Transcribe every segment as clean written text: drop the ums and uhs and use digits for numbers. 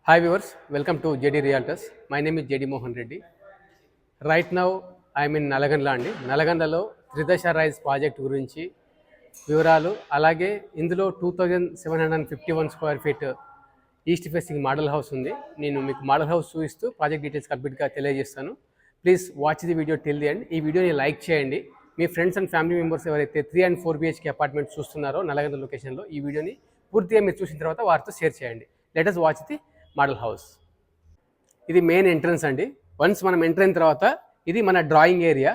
Hi viewers, welcome to JD Realtors. My name is JD Mohan Reddy. Right now I am in Nalagandla అండి. నలగండ్లలో త్రిదశ rise project గురించి వివరాలు, అలాగే ఇందులో 2751 square feet east facing model house ఉంది. నేను మీకు model house చూపిస్తూ project details కంప్లీట్గా తెలియజేస్తాను. Please watch the video till the end. ఈ వీడియోని లైక్ చేయండి. మీ ఫ్రెండ్స్ అండ్ ఫ్యామిలీ మెంబర్స్ ఎవరైతే 3 and 4 BHK అపార్ట్మెంట్ చూస్తున్నారో నలగండ్ల లొకేషన్లో ఈ వీడియోని పూర్తిగా మీరు చూసిన తర్వాత వారితో షేర్ చేయండి. Let us watch the model house. ఇది మెయిన్ ఎంట్రన్స్ అండి. వన్స్ మనం ఎంటర్ అయిన తర్వాత ఇది మన డ్రాయింగ్ ఏరియా.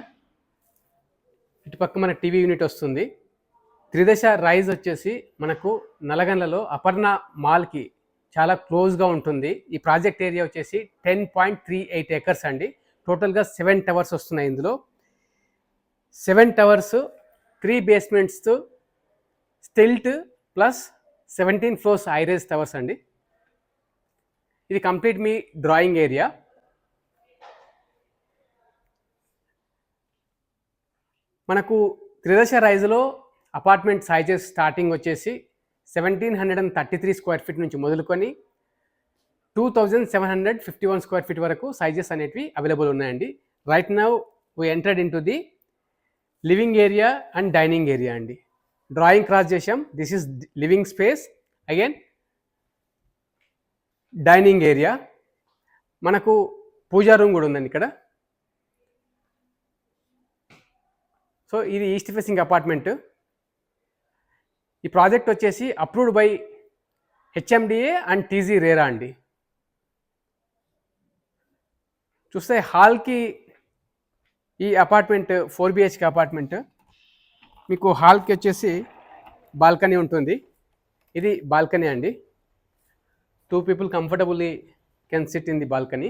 ఇటుపక్క మన టీవీ యూనిట్ వస్తుంది. త్రిదశ రైజ్ వచ్చేసి మనకు నలగండ్లలో అపర్ణ మాల్కి చాలా క్లోజ్గా ఉంటుంది. ఈ ప్రాజెక్ట్ ఏరియా వచ్చేసి 10.38 acres అండి. టోటల్గా 7 టవర్స్ వస్తున్నాయి. ఇందులో 7 towers 3 basements stilt plus 17 floors హైరేజ్ towers అండి. ఇది కంప్లీట్ మీ డ్రాయింగ్ ఏరియా. మనకు త్రిదశ రైజ్లో అపార్ట్మెంట్ సైజెస్ స్టార్టింగ్ వచ్చేసి 1733 స్క్వేర్ ఫీట్ నుంచి మొదలుకొని 2751 స్క్వేర్ ఫీట్ వరకు సైజెస్ అనేటివి అవైలబుల్ ఉన్నాయండి. Right now we entered in to the living area and dining area అండి. డ్రాయింగ్ క్రాస్ చేసాం. This is living space, again dining area. మనకు పూజా రూమ్ కూడా ఉందండి ఇక్కడ. సో ఇది ఈస్ట్ ఫేసింగ్ అపార్ట్మెంట్. ఈ ప్రాజెక్ట్ వచ్చేసి approved by HMDA and TZ RERA అండి. చూస్తే హాల్కి ఈ అపార్ట్మెంట్ 4 BHK అపార్ట్మెంట్. మీకు హాల్కి వచ్చేసి బాల్కనీ ఉంటుంది. ఇది బాల్కనీ అండి. 2 people comfortably can SIT in the balcony.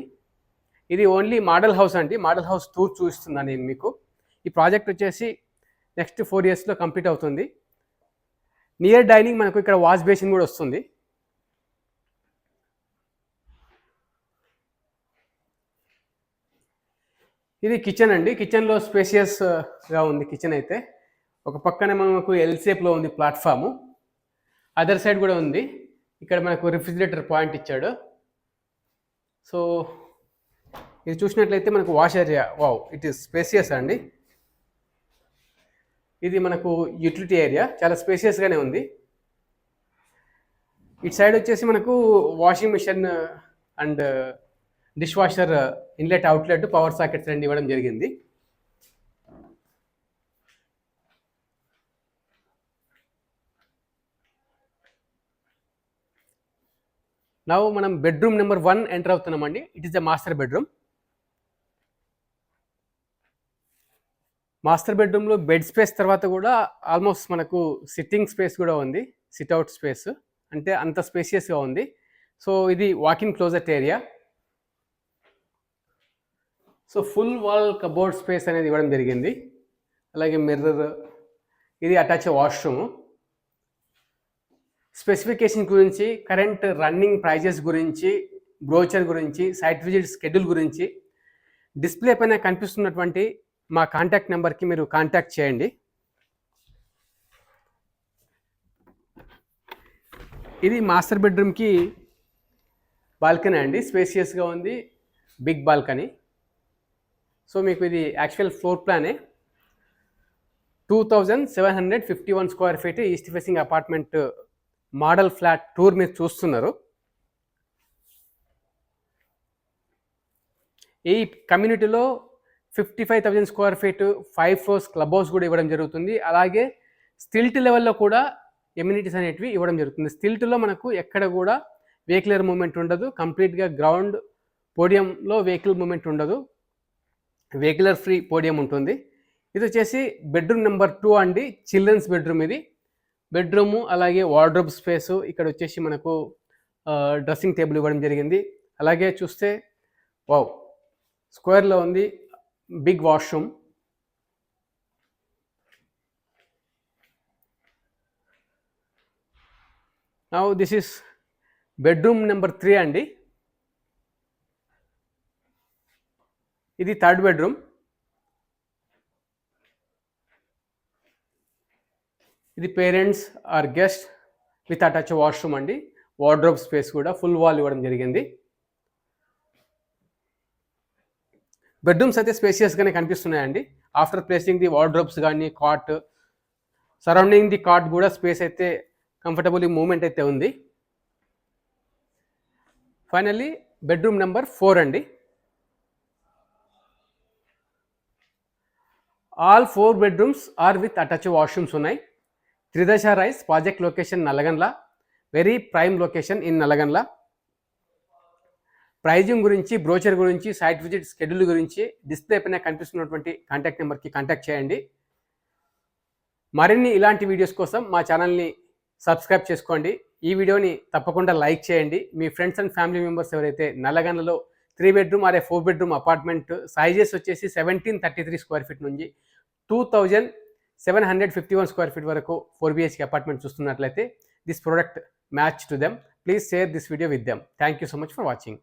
ఇది ఓన్లీ మోడల్ హౌస్ అండి. మోడల్ హౌస్ టూర్ చూపిస్తున్నాను నేను మీకు. ఈ ప్రాజెక్ట్ వచ్చేసి నెక్స్ట్ 4 yearsలో కంప్లీట్ అవుతుంది. నియర్ డైనింగ్ మనకు ఇక్కడ వాష్ బేసిన్ కూడా వస్తుంది. ఇది కిచెన్ అండి. కిచెన్లో స్పేసియస్గా ఉంది కిచెన్ అయితే. ఒక పక్కనే మనకు ఎల్ షేప్లో ఉంది ప్లాట్ఫాము. అదర్ సైడ్ కూడా ఉంది. ఇక్కడ మనకు రిఫ్రిజిరేటర్ పాయింట్ ఇచ్చాడు. సో ఇది చూసినట్లయితే మనకు wash area, wow, it is spacious అండి. ఇది మనకు యూటిలిటీ ఏరియా, చాలా స్పేసియస్గానే ఉంది. ఇటు సైడ్ వచ్చేసి మనకు washing machine and dishwasher inlet outlet power sockets రెండు ఇవ్వడం జరిగింది. నౌ మనం బెడ్రూమ్ నెంబర్ 1 ఎంటర్ అవుతున్నామండి. It is the master bedroom. Master బెడ్రూమ్లో బెడ్ స్పేస్ తర్వాత కూడా ఆల్మోస్ట్ మనకు సిట్టింగ్ స్పేస్ కూడా ఉంది. సిట్అవుట్ స్పేస్ అంటే అంత స్పేసియస్గా ఉంది. సో ఇది walking closet area. So full wall cupboard space అనేది ఇవ్వడం జరిగింది. అలాగే మిర్రర్, ఇది అటాచ్ వాష్రూమ్. స్పెసిఫికేషన్ గురించి, కరెంట్ రన్నింగ్ ప్రైజెస్ గురించి, బ్రోచర్ గురించి, సైట్ విజిట్ షెడ్యూల్ గురించి డిస్ప్లే పైన కనిపిస్తున్నటువంటి మా కాంటాక్ట్ నెంబర్కి మీరు కాంటాక్ట్ చేయండి. ఇది మాస్టర్ బెడ్రూమ్కి బాల్కనీ అండి. స్పేసియస్గా ఉంది, బిగ్ బాల్కనీ. సో మీకు ఇది యాక్చువల్ ఫ్లోర్ ప్లానే. 2751 square feet east facing apartment model flat tour మీరు చూస్తున్నారు. ఈ కమ్యూనిటీలో 55,000 square feet 5 floors clubhouse కూడా ఇవ్వడం జరుగుతుంది. అలాగే స్టిల్ట్ లెవెల్లో కూడా ఎమ్యూనిటీస్ అనేటివి ఇవ్వడం జరుగుతుంది. స్టిల్ట్లో మనకు ఎక్కడ కూడా వెహికులర్ మూమెంట్ ఉండదు. కంప్లీట్గా గ్రౌండ్ పోడియంలో వెహికల్ మూమెంట్ ఉండదు. వెహికులర్ ఫ్రీ పోడియం ఉంటుంది. ఇది వచ్చేసి బెడ్రూమ్ నెంబర్ 2 అండి. చిల్డ్రన్స్ బెడ్రూమ్ ఇది. బెడ్రూము అలాగే వార్డ్రోబ్ స్పేసు. ఇక్కడ వచ్చేసి మనకు డ్రెస్సింగ్ టేబుల్ ఇవ్వడం జరిగింది. అలాగే చూస్తే వావ్, స్క్వేర్లో ఉంది, big washroom. Now this is bedroom number 3 అండి. ఇది 3rd బెడ్రూమ్. ఇది parents or guest with attach washroom అండి. వార్డ్రోబ్ స్పేస్ కూడా ఫుల్ వాల్ ఇవ్వడం జరిగింది. బెడ్రూమ్స్ అయితే స్పేసియస్గానే కనిపిస్తున్నాయండి. ఆఫ్టర్ ప్లేసింగ్ ది వార్డ్రోబ్స్ కానీ కాట్, సరౌండింగ్ ది కాట్ కూడా స్పేస్ అయితే కంఫర్టబుల్ మూమెంట్ అయితే ఉంది. ఫైనల్లీ బెడ్రూమ్ నెంబర్ 4 అండి. All 4 bedrooms are with attach washrooms ఉన్నాయి. Tridasa rise project location Nallagandla, very prime location in Nallagandla. Pricing గురించి, బ్రోచర్ గురించి, సైట్ విజిట్ షెడ్యూల్ గురించి డిస్ప్లే పైన కనిపిస్తున్నటువంటి కాంటాక్ట్ నెంబర్కి కాంటాక్ట్ చేయండి. మరిన్ని ఇలాంటి వీడియోస్ కోసం మా ఛానల్ని సబ్స్క్రైబ్ చేసుకోండి. ఈ వీడియోని తప్పకుండా లైక్ చేయండి. మీ ఫ్రెండ్స్ అండ్ ఫ్యామిలీ మెంబర్స్ ఎవరైతే నల్లగండ్లలో 3 bedroom are 4 bedroom apartment sizes వచ్చేసి 1733 స్క్వేర్ ఫీట్ నుంచి 2751 స్క్వేర్ ఫీట్ వరకు 4 BHK అపార్ట్మెంట్ చూస్తున్నట్లయితే this product match to them. Please share this video with them. Thank you so much for watching.